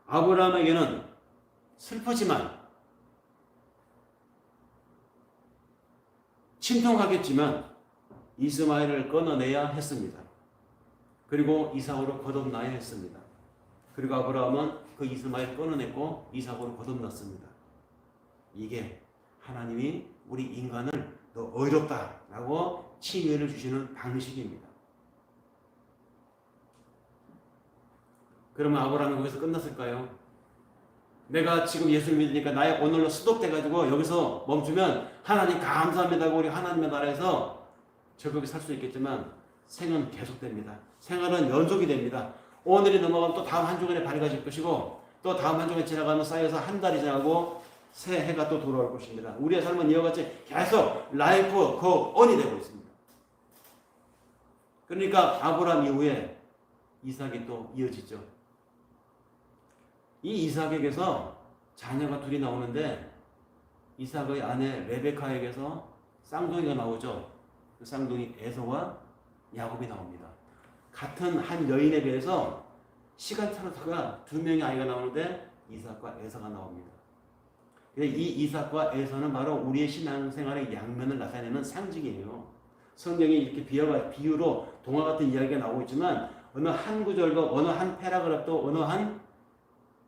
아브라함에게는 슬프지만, 침통하겠지만 이스마엘을 끊어내야 했습니다. 그리고 이삭으로 거듭나야 했습니다. 그리고 아브라함은 그 이스마엘을 끊어냈고 이삭으로 거듭났습니다. 이게 하나님이 우리 인간을 너 어이롭다라고 칭의를 주시는 방식입니다. 그러면 아브라함은 거기서 끝났을까요? 내가 지금 예수를 믿으니까 나의 오늘로 수독돼가지고 여기서 멈추면 하나님 감사합니다고 우리 하나님의 나라에서 즐겁게 살 수 있겠지만 생은 계속됩니다. 생활은 연속이 됩니다. 오늘이 넘어가면 또 다음 한 주간에 밝아질 것이고 또 다음 한 주간에 지나가면 쌓여서 한 달이 지나고 새 해가 또 돌아올 것입니다. 우리의 삶은 이와 같이 계속 라이프 고 온이 되고 있습니다. 그러니까 아브라함 이후에 이삭이 또 이어지죠. 이 이삭에게서 자녀가 둘이 나오는데 이삭의 아내 레베카에게서 쌍둥이가 나오죠. 그 쌍둥이 에서와 야곱이 나옵니다. 같은 한 여인에 비해서 시간차로다가 두 명의 아이가 나오는데 이삭과 에서가 나옵니다. 이 이삭과 에서는 바로 우리의 신앙생활의 양면을 나타내는 상징이에요. 성경이 이렇게 비유로 동화 같은 이야기가 나오고 있지만 어느 한 구절도 어느 한 패러그래프도 어느 한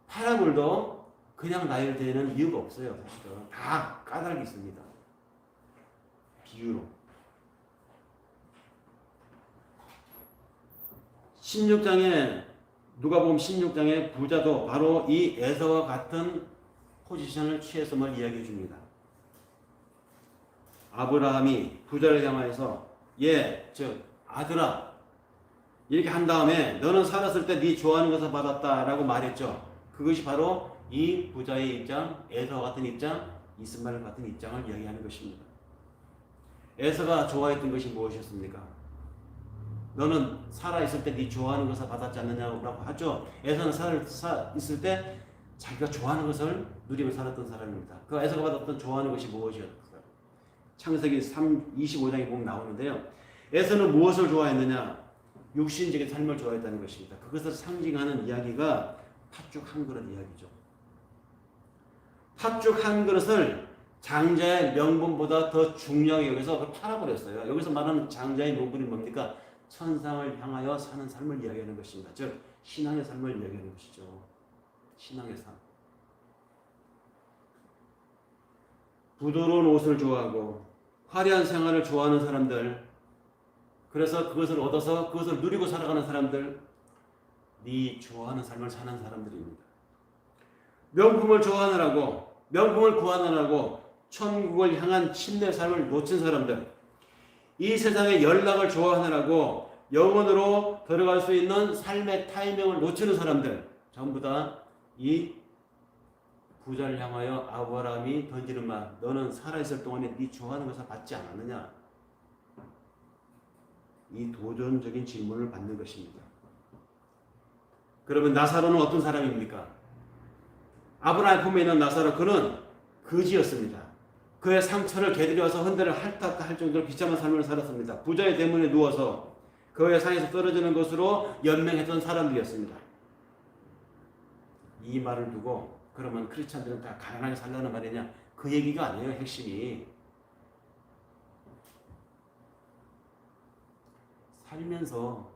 파라글도 그냥 나열되어 있는 이유가 없어요. 사실은 다 까닭이 있습니다. 비유로 16장에 누가복음 16장의 부자도 바로 이 에서와 같은 포지션을 취했음을 이야기해 줍니다. 아브라함이 부자를 향하여서 즉 아들아 이렇게 한 다음에 너는 살았을 때 네 좋아하는 것을 받았다라고 말했죠. 그것이 바로 이 부자의 입장, 에서와 같은 입장, 이스마엘 같은 입장을 이야기하는 것입니다. 에서가 좋아했던 것이 무엇이었습니까? 너는 살아있을 때 네 좋아하는 것을 받았지 않느냐고 하죠. 에서는 살아있을 때 자기가 좋아하는 것을 누리며 살았던 사람입니다. 그 에서가 받았던 좋아하는 것이 무엇이었을까요? 창세기 25장에 보면 나오는데요. 에서는 무엇을 좋아했느냐? 육신적인 삶을 좋아했다는 것입니다. 그것을 상징하는 이야기가 팥죽 한 그릇 이야기죠. 팥죽 한 그릇을 장자의 명분보다 더 중요하게 여기서 그걸 팔아버렸어요. 여기서 말하는 장자의 명분이 뭡니까? 천상을 향하여 사는 삶을 이야기하는 것입니다. 즉 신앙의 삶을 이야기하는 것이죠. 신앙의 삶. 부드러운 옷을 좋아하고 화려한 생활을 좋아하는 사람들, 그래서 그것을 얻어서 그것을 누리고 살아가는 사람들, 네 좋아하는 삶을 사는 사람들입니다. 명품을 좋아하느라고, 명품을 구하느라고 천국을 향한 침례 삶을 놓친 사람들, 이 세상의 연락을 좋아하느라고 영원으로 들어갈 수 있는 삶의 타이밍을 놓치는 사람들, 전부 다 이 부자를 향하여 아브라함이 던지는 말, 너는 살아있을 동안에 네 좋아하는 것을 받지 않았느냐? 이 도전적인 질문을 받는 것입니다. 그러면 나사로는 어떤 사람입니까? 아브라함의 품에 있는 나사로, 그는 거지였습니다. 그의 상처를 개들이 와서 흔들어 핥았다 할 정도로 비참한 삶을 살았습니다. 부자의 대문에 누워서 그의 상에서 떨어지는 것으로 연명했던 사람들이었습니다. 이 말을 두고 그러면 크리스찬들은 다 가난하게 살라는 말이냐? 그 얘기가 아니에요. 핵심이 살면서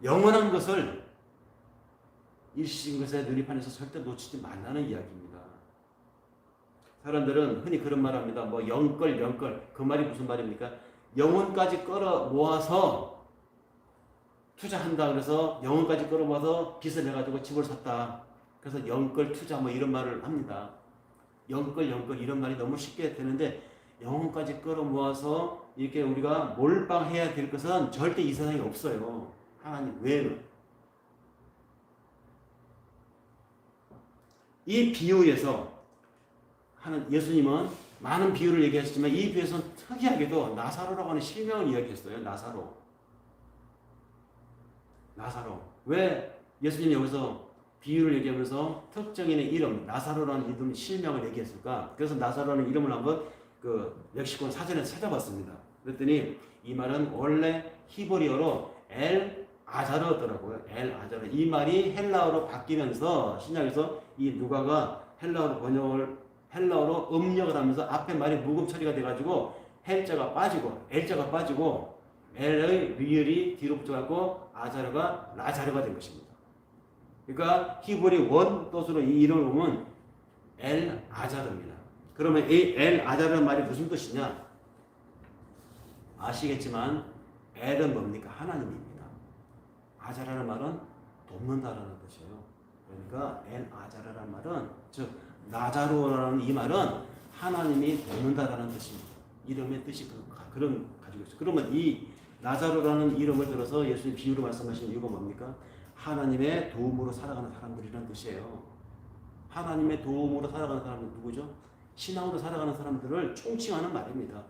영원한 것을 일시적인 것에 누립하면서 절대 놓치지 말라는 이야기입니다. 사람들은 흔히 그런 말 합니다. 뭐 영끌 그 말이 무슨 말입니까? 영혼까지 끌어 모아서 투자한다. 그래서 영혼까지 끌어 모아서 빚을 내가지고 집을 샀다. 그래서 영끌 투자 뭐 이런 말을 합니다. 영끌 이런 말이 너무 쉽게 되는데 영혼까지 끌어 모아서 이렇게 우리가 몰빵해야 될 것은 절대 이 세상에 없어요. 하나님 외에는. 이 비유에서 예수님은 많은 비유를 얘기하셨지만 이 비유에서는 특이하게도 나사로라고 하는 실명을 이야기했어요. 나사로. 왜 예수님이 여기서 비유를 얘기하면서 특정인의 이름, 나사로라는 이름 실명을 얘기했을까? 그래서 나사로라는 이름을 한번 그 멕시코 사전에 찾아봤습니다. 그랬더니 이 말은 원래 히브리어로 엘 아자르더라고요. 엘 아자르. 이 말이 헬라어로 바뀌면서 신약에서 이 누가가 헬라어로 음력을 하면서 앞에 말이 묵음 처리가 돼가지고 헬자가 빠지고 엘자가 빠지고 엘의 리을이 뒤로 붙여갖고 아자르가 라자르가 된 것입니다. 그러니까 히브리 원뜻으로 이 이름을 보면 엘 아자르입니다. 그러면 이 엘 아자르는 말이 무슨 뜻이냐? 아시겠지만 엘은 뭡니까? 하나님입니다. 아자르라는 말은 돕는다라는 뜻이에요. 그러니까 엘 아자르라는 말은 즉 나자로라는 이 말은 하나님이 돕는다라는 뜻입니다. 이름의 뜻이 그런 가지고 있어요. 그러면 이 나사로라는 이름을 들어서 예수님 비유로 말씀하신 이유가 뭡니까? 하나님의 도움으로 살아가는 사람들이라는 뜻이에요. 하나님의 도움으로 살아가는 사람은 누구죠? 신앙으로 살아가는 사람들을 총칭하는 말입니다.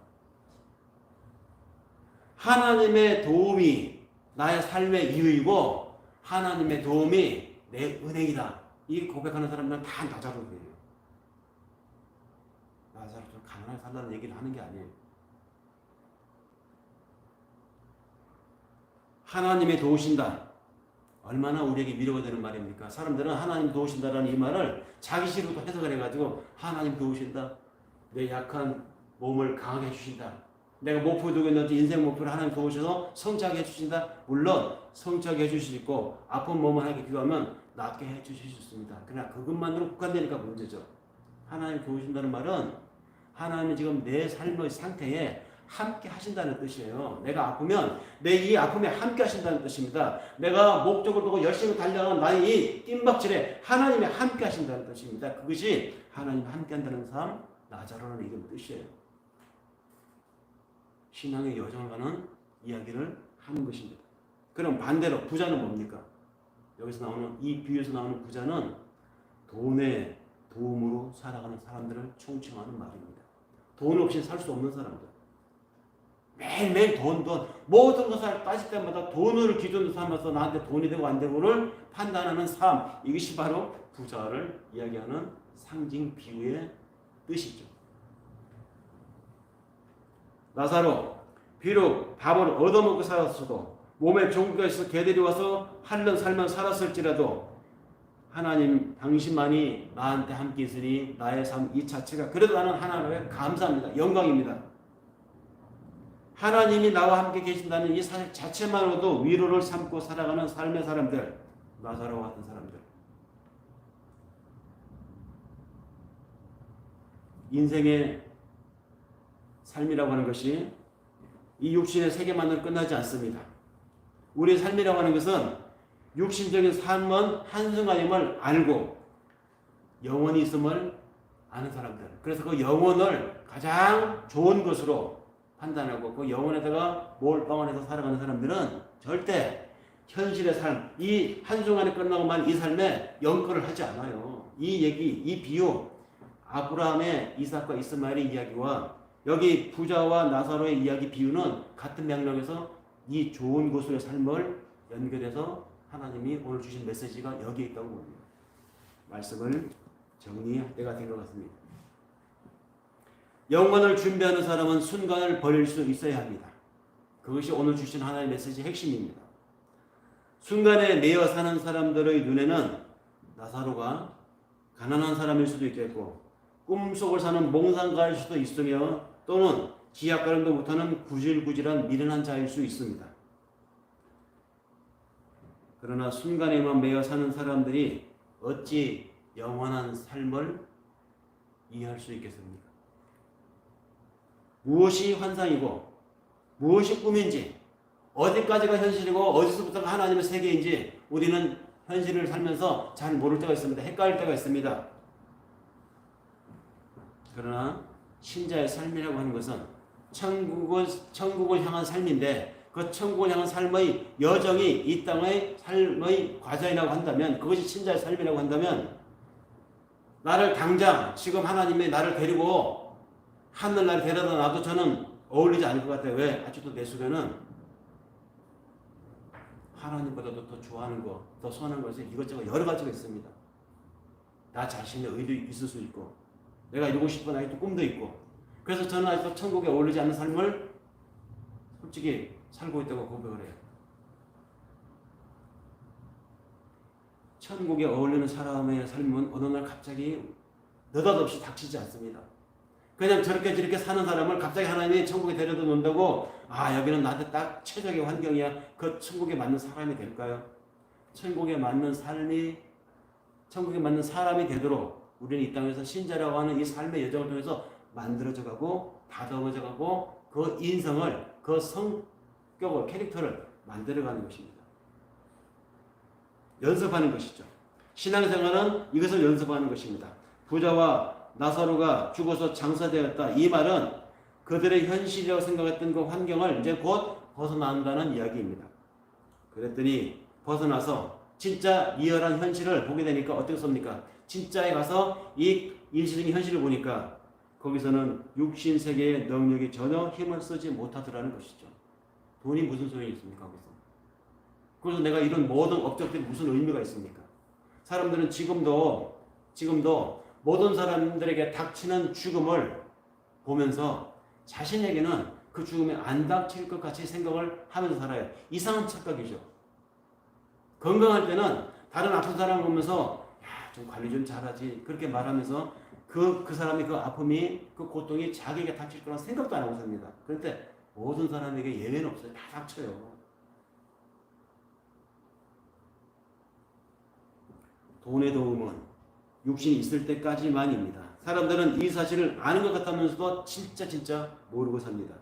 하나님의 도움이 나의 삶의 이유이고 하나님의 도움이 내 은행이다. 이 고백하는 사람들은 다 나사로예요. 나사로도 가난하게 살라는 얘기를 하는 게 아니에요. 하나님이 도우신다. 얼마나 우리에게 위로가 되는 말입니까? 사람들은 하나님 도우신다라는 이 말을 자기 식으로 해석을 해가지고 하나님 도우신다. 내 약한 몸을 강하게 해주신다. 내가 목표 두고 있는지 인생 목표를 하나님 도우셔서 성취하게 해주신다. 물론 성취하게 해주실 수 있고 아픈 몸을 하게 기도하면 낫게 해주실 수 있습니다. 그러나 그것만으로 국한되니까 문제죠. 하나님 도우신다는 말은 하나님이 지금 내 삶의 상태에 함께 하신다는 뜻이에요. 내가 아프면 내 이 아픔에 함께 하신다는 뜻입니다. 내가 목적을 두고 열심히 달려가는 나의 이 뜀박질에 하나님이 함께 하신다는 뜻입니다. 그것이 하나님 함께 한다는 삶, 나사로라는 이런 뜻이에요. 신앙의 여정을 가는 이야기를 하는 것입니다. 그럼 반대로 부자는 뭡니까? 여기서 나오는 이 비유에서 나오는 부자는 돈의 도움으로 살아가는 사람들을 총칭하는 말입니다. 돈 없이 살 수 없는 사람들. 매일매일 돈 모든 것을 따질 때마다 돈을 기준으로 삼아서 나한테 돈이 되고 안 되고를 판단하는 삶, 이것이 바로 부자를 이야기하는 상징 비유의 뜻이죠. 나사로 비록 밥을 얻어먹고 살았어도 몸에 종기가 있어 개들이 와서 핥는 삶을 살았을지라도 하나님 당신만이 나한테 함께 있으니 나의 삶 이 자체가 그래도 나는 하나님께 감사합니다. 영광입니다. 하나님이 나와 함께 계신다는 이 사실 자체만으로도 위로를 삼고 살아가는 삶의 사람들, 나사로와 같은 사람들. 인생의 삶이라고 하는 것이 이 육신의 세계만으로 끝나지 않습니다. 우리의 삶이라고 하는 것은 육신적인 삶은 한순간임을 알고 영원히 있음을 아는 사람들. 그래서 그 영혼을 가장 좋은 것으로 판단하고 그 영혼에다가 몰빵해서 살아가는 사람들은 절대 현실의 삶, 이 한순간에 끝나고만 이 삶에 연결을 하지 않아요. 이 얘기, 이 비유, 아브라함의 이삭과 이스마엘의 이야기와 여기 부자와 나사로의 이야기 비유는 같은 맥락에서 이 좋은 곳으로의 삶을 연결해서 하나님이 오늘 주신 메시지가 여기에 있다고 봅니다. 말씀을 정리할 때가 된 것 같습니다. 영원을 준비하는 사람은 순간을 버릴 수 있어야 합니다. 그것이 오늘 주신 하나님의 메시지의 핵심입니다. 순간에 매여 사는 사람들의 눈에는 나사로가 가난한 사람일 수도 있겠고 꿈속을 사는 몽상가일 수도 있으며 또는 기약가름도 못하는 구질구질한 미련한 자일 수 있습니다. 그러나 순간에만 매여 사는 사람들이 어찌 영원한 삶을 이해할 수 있겠습니까? 무엇이 환상이고 무엇이 꿈인지 어디까지가 현실이고 어디서부터가 하나님의 세계인지 우리는 현실을 살면서 잘 모를 때가 있습니다. 헷갈릴 때가 있습니다. 그러나 신자의 삶이라고 하는 것은 천국을 향한 삶인데 그 천국을 향한 삶의 여정이 이 땅의 삶의 과정이라고 한다면 그것이 신자의 삶이라고 한다면 나를 당장 지금 하나님이 나를 데리고 하늘나라에 데려다 놔도 저는 어울리지 않을 것 같아요. 왜? 아직도 내 속에는 하나님보다도 더 좋아하는 거, 더 선한 것이 이것저것 여러 가지가 있습니다. 나 자신의 의도 있을 수 있고 내가 이루고 싶은 아직도 꿈도 있고 그래서 저는 아직도 천국에 어울리지 않는 삶을 솔직히 살고 있다고 고백을 해요. 천국에 어울리는 사람의 삶은 어느 날 갑자기 느닷없이 닥치지 않습니다. 그냥 저렇게 사는 사람을 갑자기 하나님이 천국에 데려다 놓는다고 여기는 나한테 딱 최적의 환경이야. 그 천국에 맞는 사람이 될까요? 천국에 맞는 삶이 천국에 맞는 사람이 되도록 우리는 이 땅에서 신자라고 하는 이 삶의 여정을 통해서 만들어져 가고 다듬어져 가고 그 인성을 그 성격을 캐릭터를 만들어가는 것입니다. 연습하는 것이죠. 신앙생활은 이것을 연습하는 것입니다. 부자와 나사로가 죽어서 장사되었다. 이 말은 그들의 현실이라고 생각했던 그 환경을 이제 곧 벗어난다는 이야기입니다. 그랬더니 벗어나서 진짜 리얼한 현실을 보게 되니까 어떻습니까? 진짜에 가서 이 일시적인 현실을 보니까 거기서는 육신 세계의 능력이 전혀 힘을 쓰지 못하더라는 것이죠. 돈이 무슨 소용이 있습니까? 거기서. 그래서 내가 이런 모든 업적들이 무슨 의미가 있습니까? 사람들은 지금도 모든 사람들에게 닥치는 죽음을 보면서 자신에게는 그 죽음이 안 닥칠 것 같이 생각을 하면서 살아요. 이상한 착각이죠. 건강할 때는 다른 아픈 사람을 보면서 야, 좀 관리 좀 잘하지 그렇게 말하면서 그 사람이 그 아픔이 그 고통이 자기에게 닥칠 거라는 생각도 안 하고 삽니다. 그런데 모든 사람에게 예외는 없어요. 다 닥쳐요. 돈의 도움은 육신이 있을 때까지만입니다. 사람들은 이 사실을 아는 것 같으면서도 진짜 모르고 삽니다.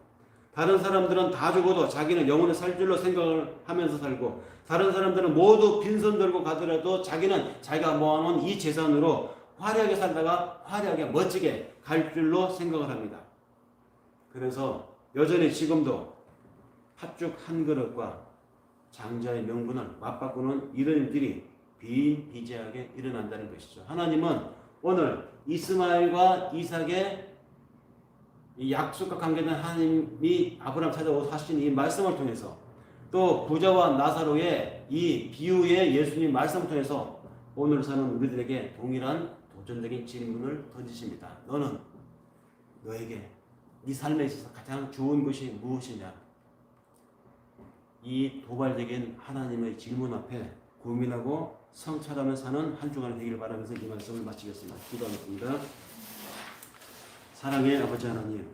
다른 사람들은 다 죽어도 자기는 영원히 살 줄로 생각을 하면서 살고, 다른 사람들은 모두 빈손 들고 가더라도 자기는 자기가 모아놓은 이 재산으로 화려하게 살다가 화려하게 멋지게 갈 줄로 생각을 합니다. 그래서 여전히 지금도 팥죽 한 그릇과 장자의 명분을 맞바꾸는 이런 일들이 비일비재하게 일어난다는 것이죠. 하나님은 오늘 이스마엘과 이삭의 이 약속과 관계된 하나님이 아브라함 찾아오서 하신 이 말씀을 통해서 또 부자와 나사로의 이 비유의 예수님 말씀을 통해서 오늘 사는 우리들에게 동일한 도전적인 질문을 던지십니다. 너는 너에게 네 삶에 있어서 가장 좋은 것이 무엇이냐? 이 도발적인 하나님의 질문 앞에 고민하고 성찰하며 사는 한 주간이 되기를 바라면서 이 말씀을 마치겠습니다. 기도하겠습니다. 사랑의 아버지 하나님,